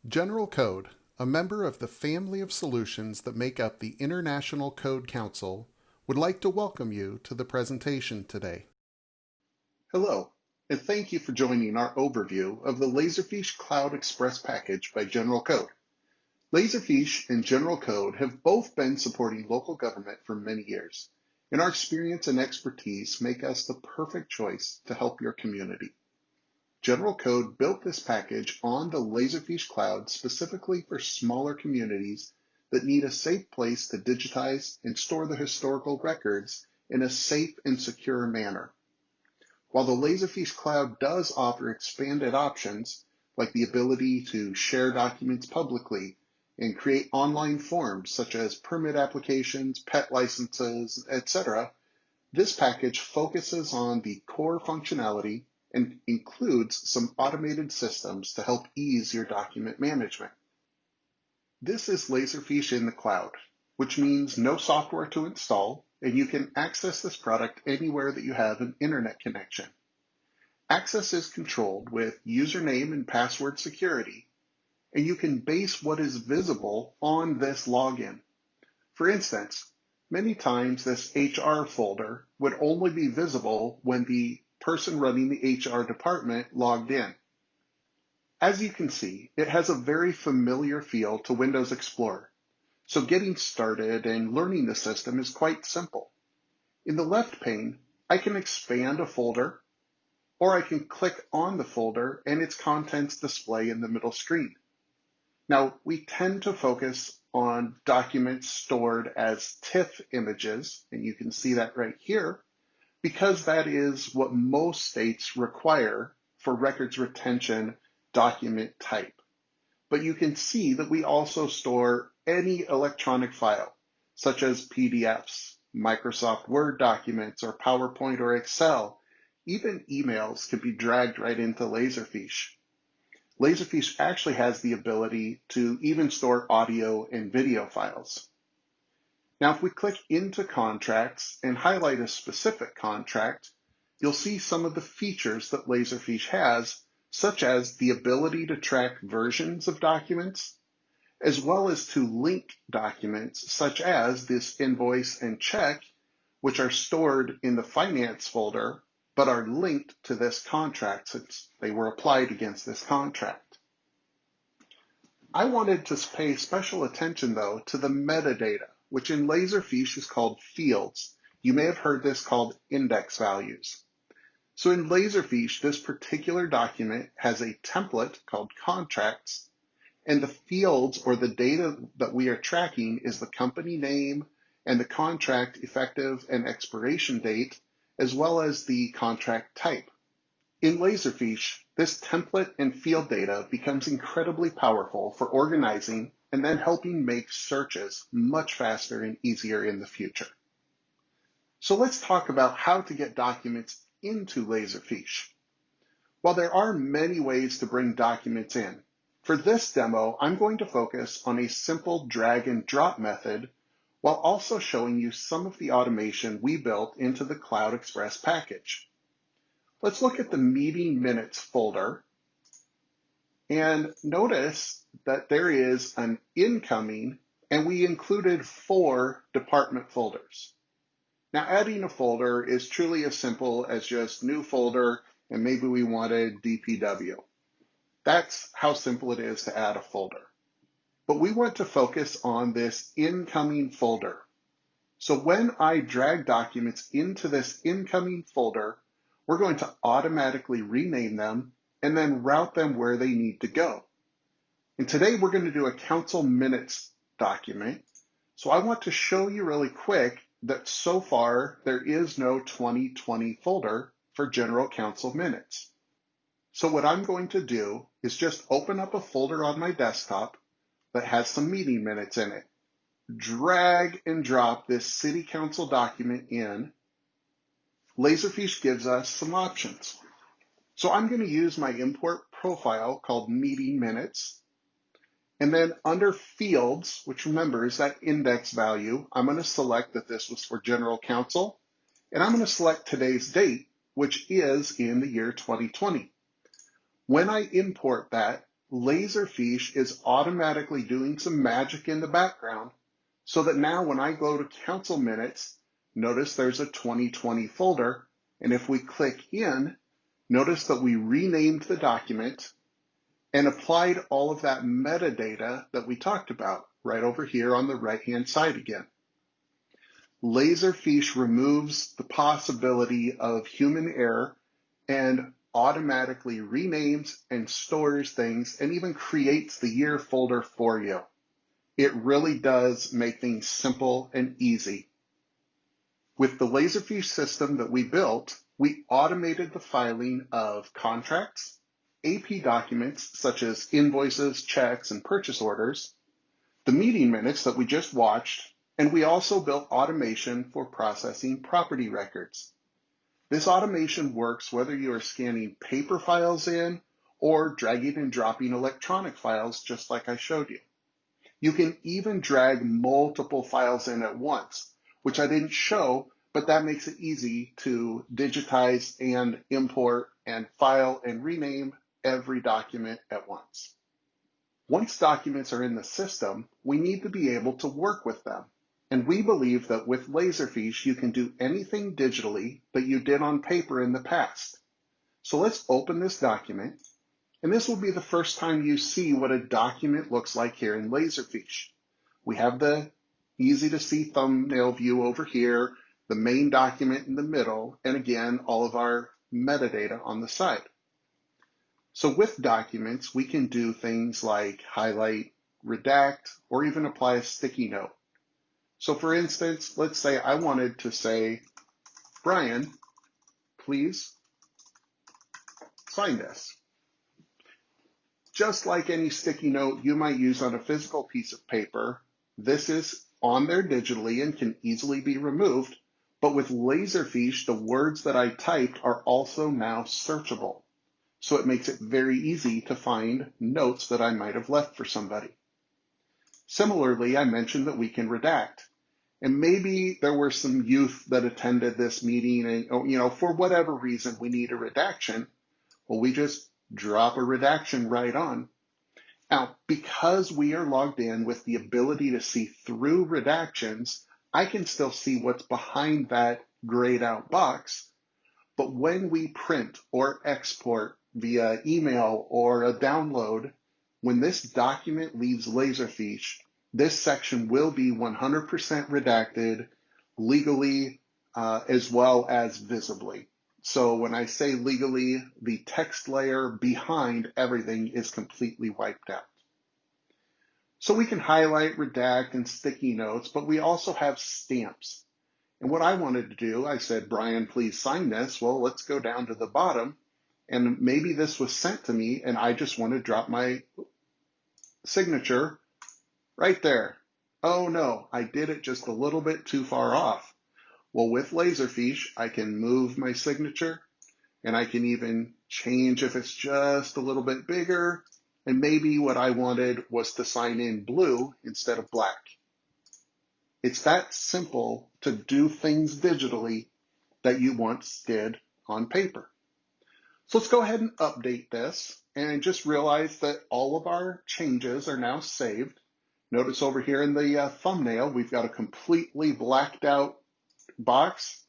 General Code, a member of the family of solutions that make up the International Code Council, would like to welcome you to the presentation today. Hello, and thank you for joining our overview of the Laserfiche Cloud Express package by General Code. Laserfiche and General Code have both been supporting local government for many years, and our experience and expertise make us the perfect choice to help your community. General Code built this package on the Laserfiche cloud specifically for smaller communities that need a safe place to digitize and store the historical records in a safe and secure manner. While the Laserfiche cloud does offer expanded options, like the ability to share documents publicly and create online forms such as permit applications, pet licenses, etc., this package focuses on the core functionality and includes some automated systems to help ease your document management. This is Laserfiche in the cloud, which means no software to install, and you can access this product anywhere that you have an internet connection. Access is controlled with username and password security, and you can base what is visible on this login. For instance, many times this HR folder would only be visible when the person running the HR department logged in. As you can see, it has a very familiar feel to Windows Explorer, so getting started and learning the system is quite simple. In the left pane, I can expand a folder, or I can click on the folder and its contents display in the middle screen. Now, we tend to focus on documents stored as TIFF images, and you can see that right here, because that is what most states require for records retention document type. But you can see that we also store any electronic file, such as PDFs, Microsoft Word documents, or PowerPoint or Excel. Even emails can be dragged right into Laserfiche. Laserfiche actually has the ability to even store audio and video files. Now, if we click into contracts and highlight a specific contract, you'll see some of the features that Laserfiche has, such as the ability to track versions of documents, as well as to link documents such as this invoice and check, which are stored in the finance folder, but are linked to this contract since they were applied against this contract. I wanted to pay special attention, though, to the metadata, which in Laserfiche is called fields. You may have heard this called index values. So in Laserfiche, this particular document has a template called contracts, and the fields or the data that we are tracking is the company name and the contract effective and expiration date, as well as the contract type. In Laserfiche, this template and field data becomes incredibly powerful for organizing and then helping make searches much faster and easier in the future. So let's talk about how to get documents into Laserfiche. While there are many ways to bring documents in, for this demo, I'm going to focus on a simple drag and drop method while also showing you some of the automation we built into the Cloud Express package. Let's look at the meeting minutes folder and notice that there is an incoming, and we included 4 department folders. Now, adding a folder is truly as simple as just new folder, and maybe we wanted DPW. That's how simple it is to add a folder. But we want to focus on this incoming folder. So when I drag documents into this incoming folder, we're going to automatically rename them and then route them where they need to go. And today we're going to do a council minutes document. So I want to show you really quick that so far there is no 2020 folder for General Council minutes. So what I'm going to do is just open up a folder on my desktop that has some meeting minutes in it. Drag and drop this City Council document in. Laserfiche gives us some options. So I'm going to use my import profile called meeting minutes. And then under fields, which remember is that index value, I'm going to select that this was for General Council. And I'm going to select today's date, which is in the year 2020. When I import that, Laserfiche is automatically doing some magic in the background so that now when I go to council minutes, notice there's a 2020 folder, and if we click in, notice that we renamed the document and applied all of that metadata that we talked about right over here on the right-hand side again. Laserfiche removes the possibility of human error and automatically renames and stores things and even creates the year folder for you. It really does make things simple and easy. With the Laserfiche system that we built, we automated the filing of contracts, AP documents such as invoices, checks, and purchase orders, the meeting minutes that we just watched, and we also built automation for processing property records. This automation works whether you are scanning paper files in or dragging and dropping electronic files just like I showed you. You can even drag multiple files in at once, which I didn't show, but that makes it easy to digitize and import and file and rename every document at once. Once documents are in the system, we need to be able to work with them. And we believe that with Laserfiche, you can do anything digitally that you did on paper in the past. So let's open this document, and this will be the first time you see what a document looks like here in Laserfiche. We have the easy to see thumbnail view over here, the main document in the middle, and again, all of our metadata on the side. So with documents, we can do things like highlight, redact, or even apply a sticky note. So for instance, let's say I wanted to say, Brian, please sign this. Just like any sticky note you might use on a physical piece of paper, this is on there digitally and can easily be removed. But with Laserfiche, the words that I typed are also now searchable. So it makes it very easy to find notes that I might have left for somebody. Similarly, I mentioned that we can redact. And maybe there were some youth that attended this meeting and, for whatever reason, we need a redaction. Well, we just drop a redaction right on. Now, because we are logged in with the ability to see through redactions, I can still see what's behind that grayed out box. But when we print or export via email or a download, when this document leaves Laserfiche, this section will be 100% redacted legally as well as visibly. So when I say legally, the text layer behind everything is completely wiped out. So we can highlight, redact, and sticky notes, but we also have stamps. And what I wanted to do, I said, Brian, please sign this. Well, let's go down to the bottom. And maybe this was sent to me and I just want to drop my signature right there. Oh no, I did it just a little bit too far off. Well, with Laserfiche, I can move my signature and I can even change if it's just a little bit bigger. And maybe what I wanted was to sign in blue instead of black. It's that simple to do things digitally that you once did on paper. So let's go ahead and update this and just realize that all of our changes are now saved. Notice over here in the thumbnail, we've got a completely blacked out box,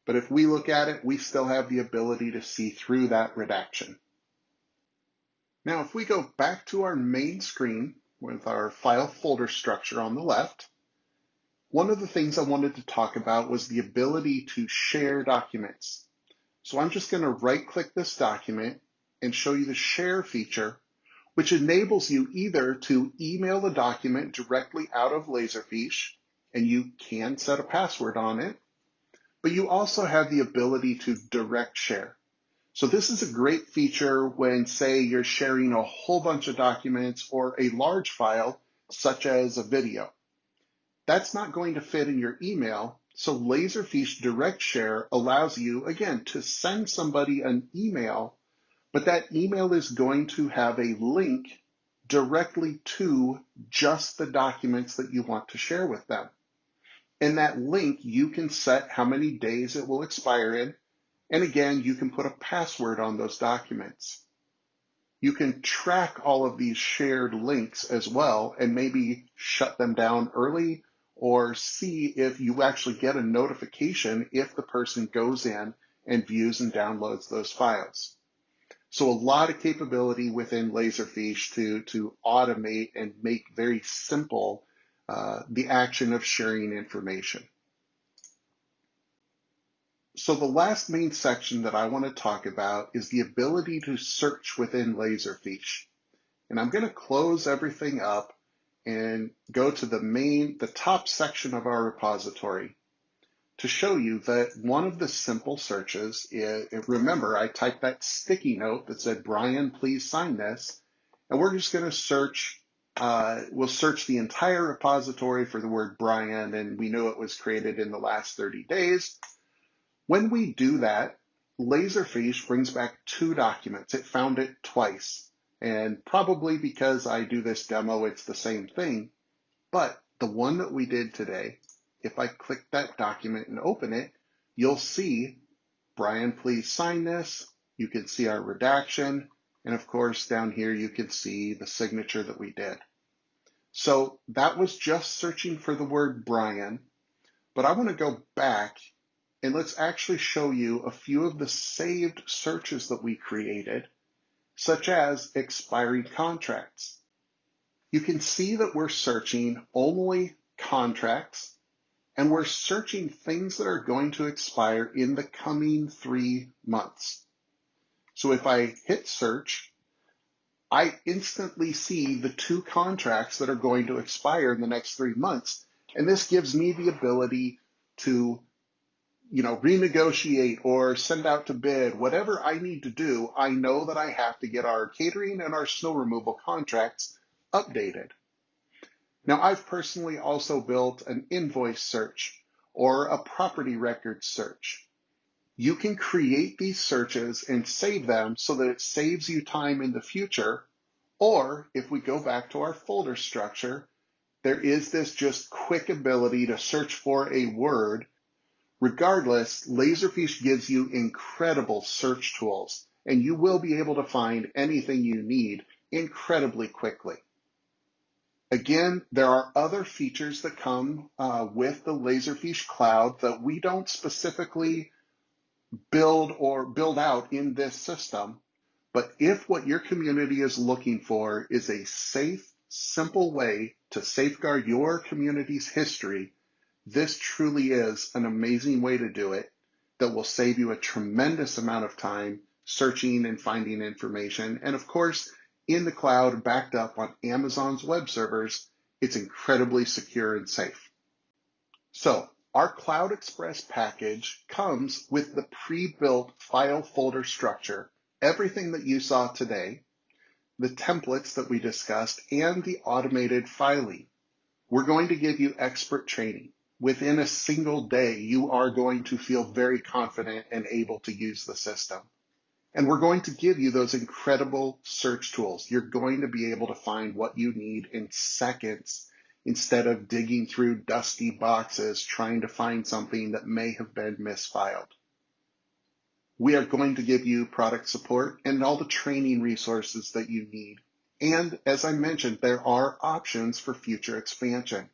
but if we look at it, we still have the ability to see through that redaction. Now, if we go back to our main screen with our file folder structure on the left, one of the things I wanted to talk about was the ability to share documents. So I'm just going to right-click this document and show you the share feature, which enables you either to email the document directly out of Laserfiche, and you can set a password on it, but you also have the ability to direct share. So this is a great feature when, say, you're sharing a whole bunch of documents or a large file, such as a video. That's not going to fit in your email, so Laserfiche Direct Share allows you, again, to send somebody an email, but that email is going to have a link directly to just the documents that you want to share with them. In that link, you can set how many days it will expire in, and again, you can put a password on those documents. You can track all of these shared links as well and maybe shut them down early or see if you actually get a notification if the person goes in and views and downloads those files. So a lot of capability within Laserfiche to automate and make very simple the action of sharing information. So the last main section that I want to talk about is the ability to search within Laserfiche. And I'm going to close everything up and go to the top section of our repository to show you that one of the simple searches is, remember, I typed that sticky note that said, Brian, please sign this. And we're just going to search, we'll search the entire repository for the word Brian, and we know it was created in the last 30 days. When we do that, Laserfiche brings back 2 documents. It found it twice. And probably because I do this demo, it's the same thing. But the one that we did today, if I click that document and open it, you'll see, Brian, please sign this. You can see our redaction. And of course, down here, you can see the signature that we did. So that was just searching for the word Brian. But I want to go back and let's actually show you a few of the saved searches that we created, such as expiring contracts. You can see that we're searching only contracts, and we're searching things that are going to expire in the coming 3 months. So if I hit search, I instantly see the 2 contracts that are going to expire in the next 3 months. And this gives me the ability to renegotiate or send out to bid, whatever I need to do. I know that I have to get our catering and our snow removal contracts updated. Now, I've personally also built an invoice search or a property record search. You can create these searches and save them so that it saves you time in the future. Or if we go back to our folder structure, there is this just quick ability to search for a word. Regardless, Laserfiche gives you incredible search tools, and you will be able to find anything you need incredibly quickly. Again, there are other features that come with the Laserfiche cloud that we don't specifically build out in this system. But if what your community is looking for is a safe, simple way to safeguard your community's history, this truly is an amazing way to do it that will save you a tremendous amount of time searching and finding information. And of course, in the cloud, backed up on Amazon's web servers, it's incredibly secure and safe. So our Cloud Express package comes with the pre-built file folder structure, everything that you saw today, the templates that we discussed, and the automated filing. We're going to give you expert training. Within a single day, you are going to feel very confident and able to use the system. And we're going to give you those incredible search tools. You're going to be able to find what you need in seconds instead of digging through dusty boxes trying to find something that may have been misfiled. We are going to give you product support and all the training resources that you need. And as I mentioned, there are options for future expansion.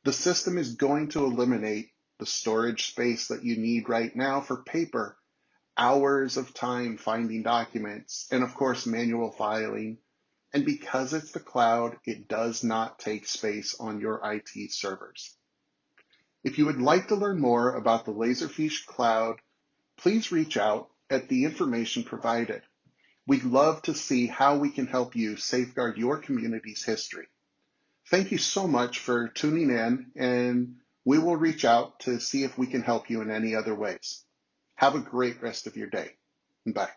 The system is going to eliminate the storage space that you need right now for paper, hours of time finding documents, and of course, manual filing. And because it's the cloud, it does not take space on your IT servers. If you would like to learn more about the Laserfiche cloud, please reach out at the information provided. We'd love to see how we can help you safeguard your community's history. Thank you so much for tuning in, and we will reach out to see if we can help you in any other ways. Have a great rest of your day. Bye.